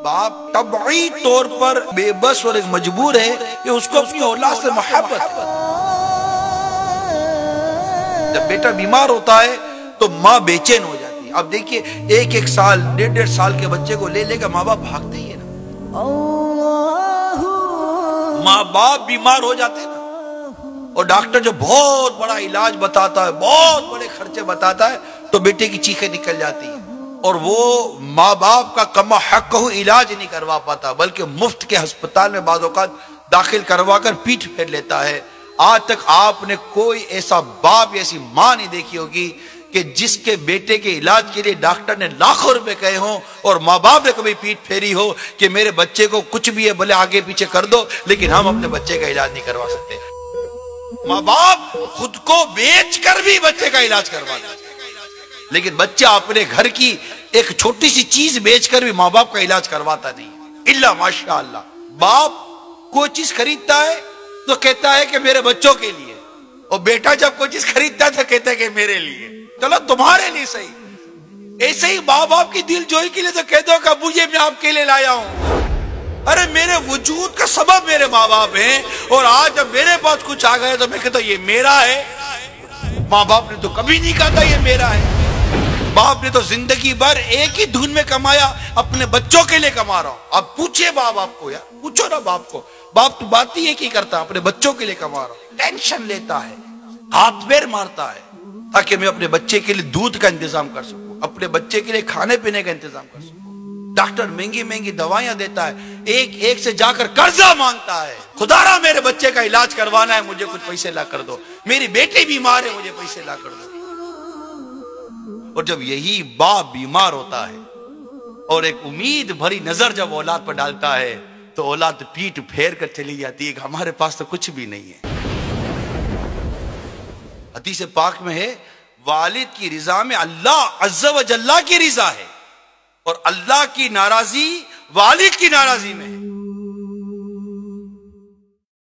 باپ طبعی طور پر بے بس اور ایک مجبور ہے کہ اس کو اپنی اولاد سے محبت ہے۔ جب بیٹا بیمار ہوتا ہے تو ماں بے چین ہو جاتی ہے۔ اب دیکھیے ایک سال 1.5 سال کے بچے کو لے کر ماں باپ بھاگتے ہی ہے نا، ماں باپ بیمار ہو جاتے ہیں نا، اور ڈاکٹر جو بہت بڑا علاج بتاتا ہے، بہت بڑے خرچے بتاتا ہے، تو بیٹے کی چیخیں نکل جاتی ہیں، اور وہ ماں باپ کا کما حق کو علاج نہیں کروا پاتا، بلکہ مفت کے ہسپتال میں بعض اوقات داخل کروا کر پیٹ پھیر لیتا ہے۔ آج تک آپ نے کوئی ایسا باپ یا ایسی ماں نہیں دیکھی ہوگی کہ جس کے بیٹے کے علاج کے لیے ڈاکٹر نے لاکھوں روپے کہے ہوں اور ماں باپ نے کبھی پیٹ پھیری ہو کہ میرے بچے کو کچھ بھی ہے بھلے آگے پیچھے کر دو، لیکن ہم اپنے بچے کا علاج نہیں کروا سکتے۔ ماں باپ خود کو بیچ کر بھی بچے کا علاج کرواتے، لیکن بچہ اپنے گھر کی ایک چھوٹی سی چیز بیچ کر بھی ماں باپ کا علاج کرواتا نہیں، الا ماشاءاللہ۔ باپ کوئی چیز خریدتا ہے تو کہتا ہے کہ میرے بچوں کے لیے، اور بیٹا جب کوئی چیز خریدتا ہے تو کہتا ہے کہ میرے لیے، چلو تمہارے لیے صحیح۔ ایسے ہی ماں باپ کی دل جوئی کے لیے تو کہتے ہو کہ ابو یہ میں آپ کے لیے لایا ہوں، ارے میرے وجود کا سبب میرے ماں باپ ہیں، اور آج جب میرے پاس کچھ آ گیا تو میں کہتا ہوں یہ میرا ہے۔ ماں باپ نے تو کبھی نہیں کہا تھا یہ میرا ہے۔ باپ نے تو زندگی بھر ایک ہی دھن میں کمایا، اپنے بچوں کے لیے کما رہا ہوں۔ اب پوچھے باپ کو، یار پوچھو نا باپ کو، باپ تو بات ہی ایک ہی کرتا، اپنے بچوں کے لیے کما رہا ہوں، ٹینشن لیتا ہے، ہاتھ پیر مارتا ہے تاکہ میں اپنے بچے کے لیے دودھ کا انتظام کر سکوں، اپنے بچے کے لیے کھانے پینے کا انتظام کر سکوں۔ ڈاکٹر مہنگی مہنگی دوائیاں دیتا ہے، ایک سے جا کر قرضہ مانگتا ہے، خدا را میرے بچے کا علاج کروانا ہے، مجھے کچھ پیسے لا کر دو، میری بیٹی بیمار ہے، مجھے پیسے لا کر دو۔ اور جب یہی باپ بیمار ہوتا ہے اور ایک امید بھری نظر جب اولاد پر ڈالتا ہے تو اولاد پیٹ پھیر کر چلی جاتی ہے کہ ہمارے پاس تو کچھ بھی نہیں ہے۔ حدیث پاک میں ہے والد کی رضا میں اللہ عز و جل کی رضا ہے، اور اللہ کی ناراضی والد کی ناراضی میں ہے۔